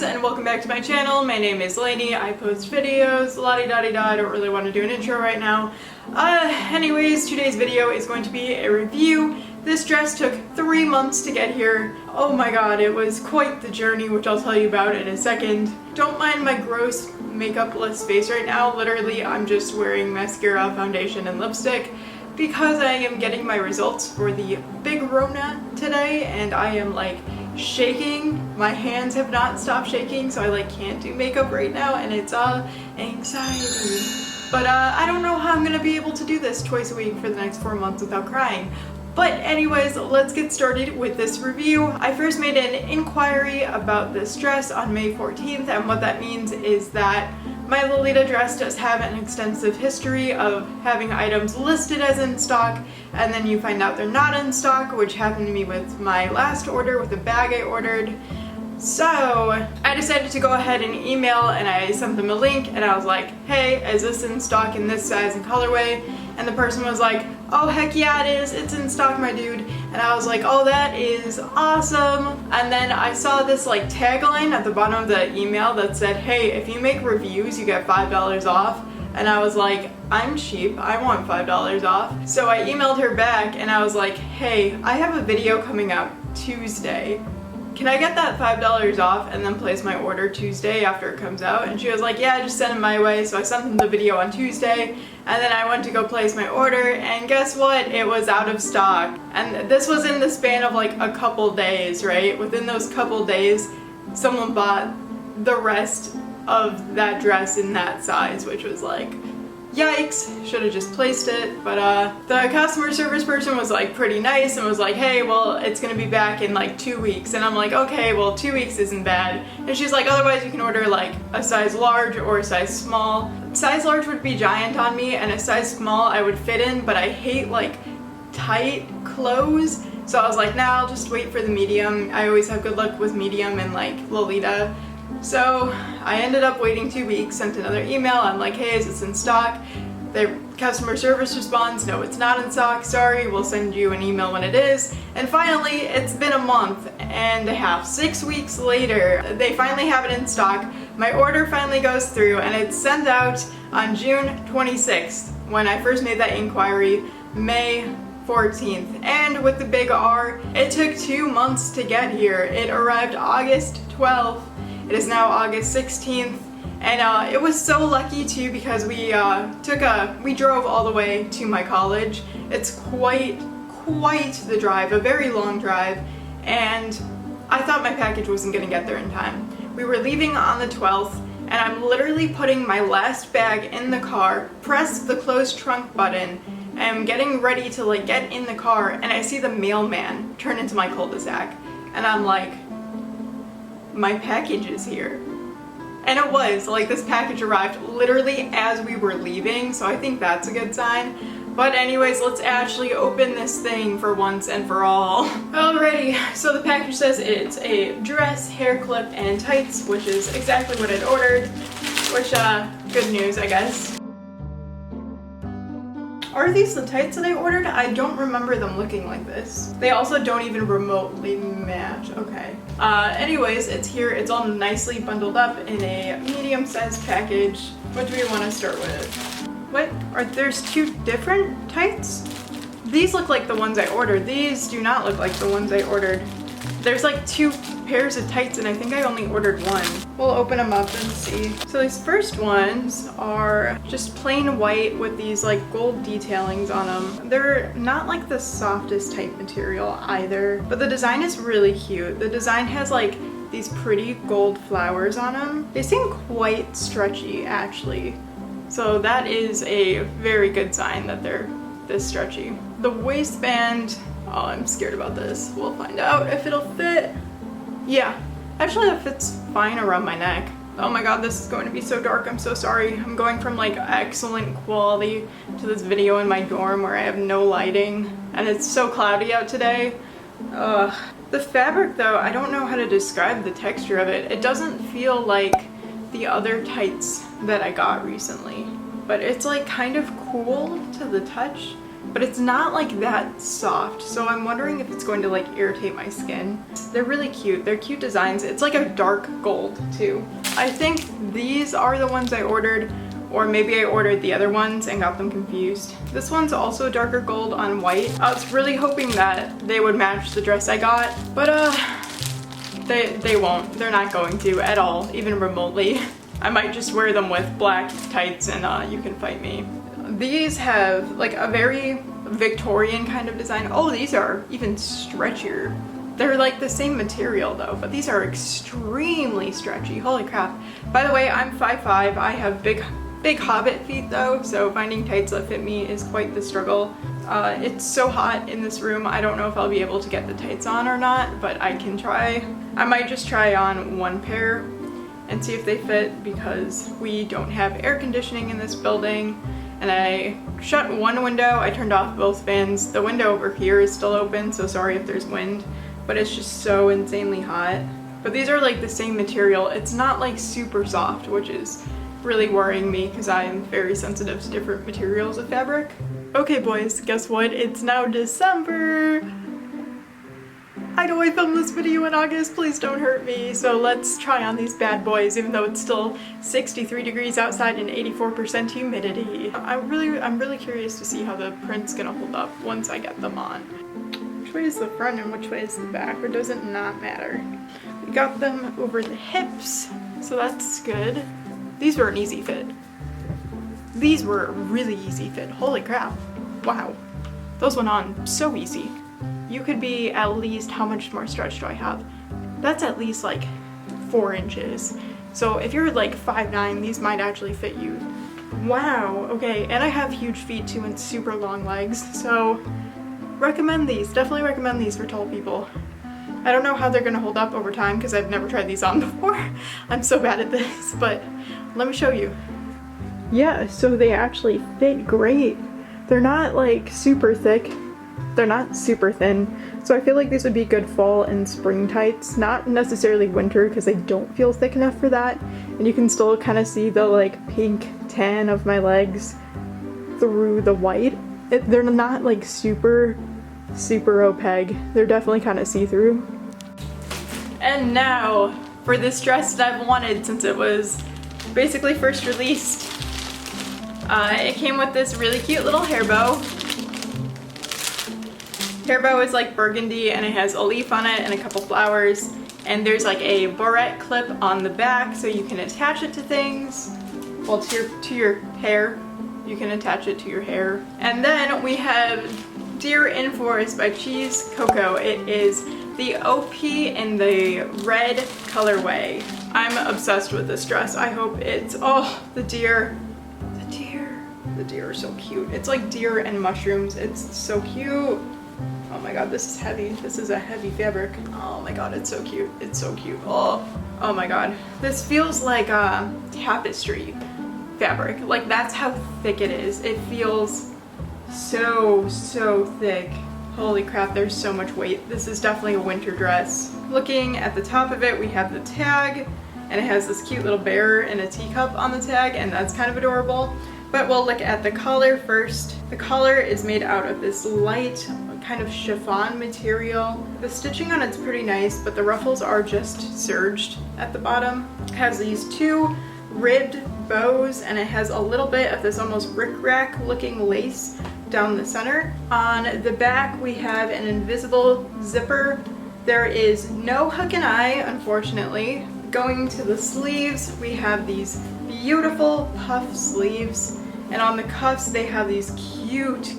friends, and welcome back to my channel. My name is Lainey. I post videos, la-di-da-di-da. I don't really want to do an intro right now. Anyways, today's video is going to be a review. This dress took 3 months to get here. Oh my god, it was quite the journey, which I'll tell you about in a second. Don't mind my gross makeup-less face right now. Literally, I'm just wearing mascara, foundation, and lipstick because I am getting my results for the Big Rona today, and I am like shaking. My hands have not stopped shaking, so I like can't do makeup right now, and it's anxiety. But I don't know how I'm gonna be able to do this twice a week for the next 4 months without crying. But anyways, let's get started with this review. I first made an inquiry about this dress on May 14th, and what that means is that my Lolita dress does have an extensive history of having items listed as in stock, and then you find out they're not in stock, which happened to me with my last order with the bag I ordered. So I decided to go ahead and email, and I sent them a link, and I was like, hey, is this in stock in this size and colorway? And the person was like, oh heck yeah it is, it's in stock my dude. And I was like, oh that is awesome. And then I saw this like tagline at the bottom of the email that said, hey, if you make reviews you get $5 off. And I was like, I'm cheap, I want $5 off. So I emailed her back and I was like, hey, I have a video coming out Tuesday. Can I get that $5 off and then place my order Tuesday after it comes out? And she was like, yeah, just send it my way. So I sent them the video on Tuesday, and then I went to go place my order, and guess what? It was out of stock. And this was in the span of like a couple days, right? Within those couple days, someone bought the rest of that dress in that size, which was like, yikes, should have just placed it. But the customer service person was like pretty nice and was like, hey, well, it's gonna be back in like 2 weeks. And I'm like, okay, well, 2 weeks isn't bad. And she's like, otherwise you can order like a size large or a size small. Size large would be giant on me, and a size small I would fit in, but I hate like tight clothes. So I was like, nah, I'll just wait for the medium. I always have good luck with medium and like Lolita. So I ended up waiting 2 weeks, sent another email. I'm like, hey, is this in stock? The customer service responds, no, it's not in stock. Sorry, we'll send you an email when it is. And finally, it's been a month and a half, 6 weeks later, they finally have it in stock. My order finally goes through, and it's sent out on June 26th when I first made that inquiry, May 14th. And with the big R, it took 2 months to get here. It arrived August 12th. It is now August 16th, and it was so lucky too because we drove all the way to my college. It's quite the drive, a very long drive, and I thought my package wasn't gonna get there in time. We were leaving on the 12th, and I'm literally putting my last bag in the car, press the close trunk button, and I'm getting ready to like get in the car, and I see the mailman turn into my cul-de-sac, and I'm like, my package is here. And it was, like, this package arrived literally as we were leaving, so I think that's a good sign. But anyways, let's actually open this thing for once and for all. Alrighty, so the package says it's a dress, hair clip, and tights, which is exactly what I'd ordered, which, good news, I guess. Are these the tights that I ordered? I don't remember them looking like this. They also don't even remotely match. Okay. Anyways, it's here. It's all nicely bundled up in a medium-sized package. What do we want to start with? What? There's 2 different tights? These look like the ones I ordered. These do not look like the ones I ordered. There's like 2 pairs of tights, and I think I only ordered 1. We'll open them up and see. So these first ones are just plain white with these like gold detailings on them. They're not like the softest type material either, but the design is really cute. The design has like these pretty gold flowers on them. They seem quite stretchy actually. So that is a very good sign that they're this stretchy. The waistband, oh, I'm scared about this. We'll find out if it'll fit. Yeah, actually that fits fine around my neck. Oh my god, this is going to be so dark. I'm so sorry. I'm going from like excellent quality to this video in my dorm where I have no lighting, and it's so cloudy out today. The fabric though, I don't know how to describe the texture of it. It doesn't feel like the other tights that I got recently, but it's like kind of cool to the touch. but it's not like that soft. So I'm wondering if it's going to like irritate my skin. They're really cute. They're cute designs. It's like a dark gold too. I think these are the ones I ordered, or maybe I ordered the other ones and got them confused. This one's also darker gold on white. I was really hoping that they would match the dress I got, but they won't. They're not going to at all, even remotely. I might just wear them with black tights and you can fight me. These have like a very Victorian kind of design. Oh, these are even stretchier. They're like the same material though, but these are extremely stretchy. Holy crap. By the way, I'm 5'5". I have big hobbit feet though, so finding tights that fit me is quite the struggle. It's so hot in this room, I don't know if I'll be able to get the tights on or not, but I can try. I might just try on one pair and see if they fit, because we don't have air conditioning in this building. And I shut one window, I turned off both fans. The window over here is still open, so sorry if there's wind, but it's just so insanely hot. But these are like the same material. It's not like super soft, which is really worrying me because I'm very sensitive to different materials of fabric. Okay boys, guess what? It's now December. I know I filmed this video in August, please don't hurt me. So let's try on these bad boys, even though it's still 63 degrees outside and 84% humidity. I'm really curious to see how the print's gonna hold up once I get them on. Which way is the front and which way is the back, or does it not matter? We got them over the hips, so that's good. These were an easy fit. These were a really easy fit. Holy crap. Wow. Those went on so easy. You could be at least, how much more stretch do I have? That's at least like 4 inches. So if you're like 5'9", these might actually fit you. Wow, okay, and I have huge feet too and super long legs, so recommend these. Definitely recommend these for tall people. I don't know how they're gonna hold up over time because I've never tried these on before. I'm so bad at this, but let me show you. Yeah, so they actually fit great. They're not like super thick. They're not super thin, so I feel like these would be good fall and spring tights, not necessarily winter because they don't feel thick enough for that. And you can still kind of see the like pink tan of my legs through the white. They're not like super opaque. They're definitely kind of see-through. And now for this dress that I've wanted since it was basically first released. It came with this really cute little hair bow. Hair bow is like burgundy and it has a leaf on it and a couple flowers, and there's like a barrette clip on the back so you can attach it to things. Well, to your hair. You can attach it to your hair. And then we have Deer in Forest by Cheese Coco. It is the OP in the red colorway. I'm obsessed with this dress. I hope it's, oh, the deer are so cute. It's like deer and mushrooms. It's so cute. Oh my god, this is heavy. This is a heavy fabric. Oh my god, it's so cute. It's so cute. Oh my god. This feels like a tapestry fabric. Like, that's how thick it is. It feels so thick. Holy crap, there's so much weight. This is definitely a winter dress. Looking at the top of it, we have the tag, and it has this cute little bear and a teacup on the tag, and that's kind of adorable. But we'll look at the collar first. The collar is made out of this light kind of chiffon material. The stitching on it's pretty nice, but the ruffles are just serged at the bottom. It has these 2 ribbed bows, and it has a little bit of this almost rickrack looking lace down the center. On the back we have an invisible zipper. There is no hook and eye, unfortunately. Going to the sleeves, we have these beautiful puff sleeves, and on the cuffs they have these cute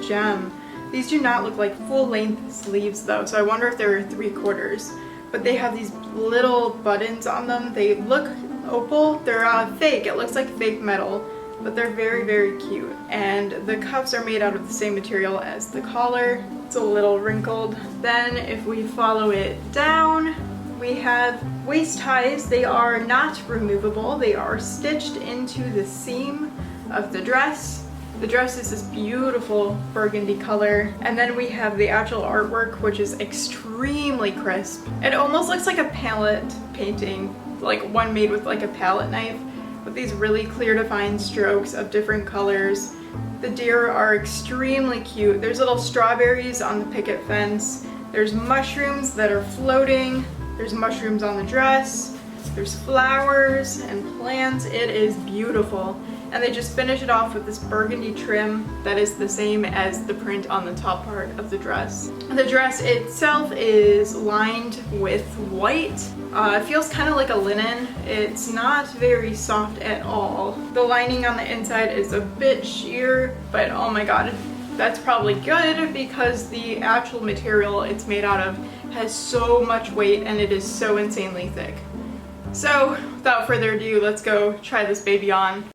gem. These do not look like full-length sleeves though, so I wonder if they're 3/4. But they have these little buttons on them. They look opal. They're fake. It looks like fake metal, but they're very cute. And the cuffs are made out of the same material as the collar. It's a little wrinkled. Then if we follow it down, we have waist ties. They are not removable. They are stitched into the seam of the dress. The dress is this beautiful burgundy color. And then we have the actual artwork, which is extremely crisp. It almost looks like a palette painting, like one made with like a palette knife, with these really clear defined strokes of different colors. The deer are extremely cute. There's little strawberries on the picket fence. There's mushrooms that are floating. There's mushrooms on the dress. There's flowers and plants. It is beautiful. And they just finish it off with this burgundy trim that is the same as the print on the top part of the dress. The dress itself is lined with white. It feels kind of like a linen. It's not very soft at all. The lining on the inside is a bit sheer, but oh my god, that's probably good because the actual material it's made out of has so much weight and it is so insanely thick. So without further ado, let's go try this baby on.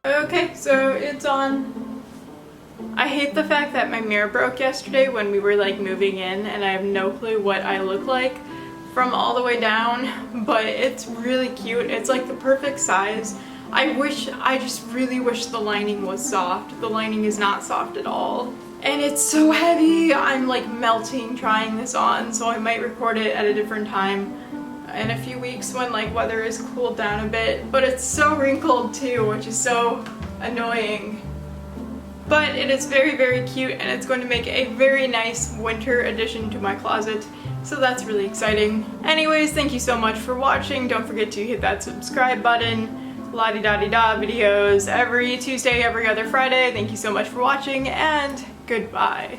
Okay, so it's on. I hate the fact that my mirror broke yesterday when we were like moving in and I have no clue what I look like from all the way down, but it's really cute. It's like the perfect size. I just really wish the lining was soft. The lining is not soft at all. And it's so heavy. I'm like melting trying this on, so I might record it at a different time in a few weeks when like weather is cooled down a bit, but it's so wrinkled too, which is so annoying. But it is very, very cute and it's going to make a very nice winter addition to my closet, so that's really exciting. Anyways, thank you so much for watching. Don't forget to hit that subscribe button. La-di-da-di-da videos every Tuesday, every other Friday. Thank you so much for watching and goodbye.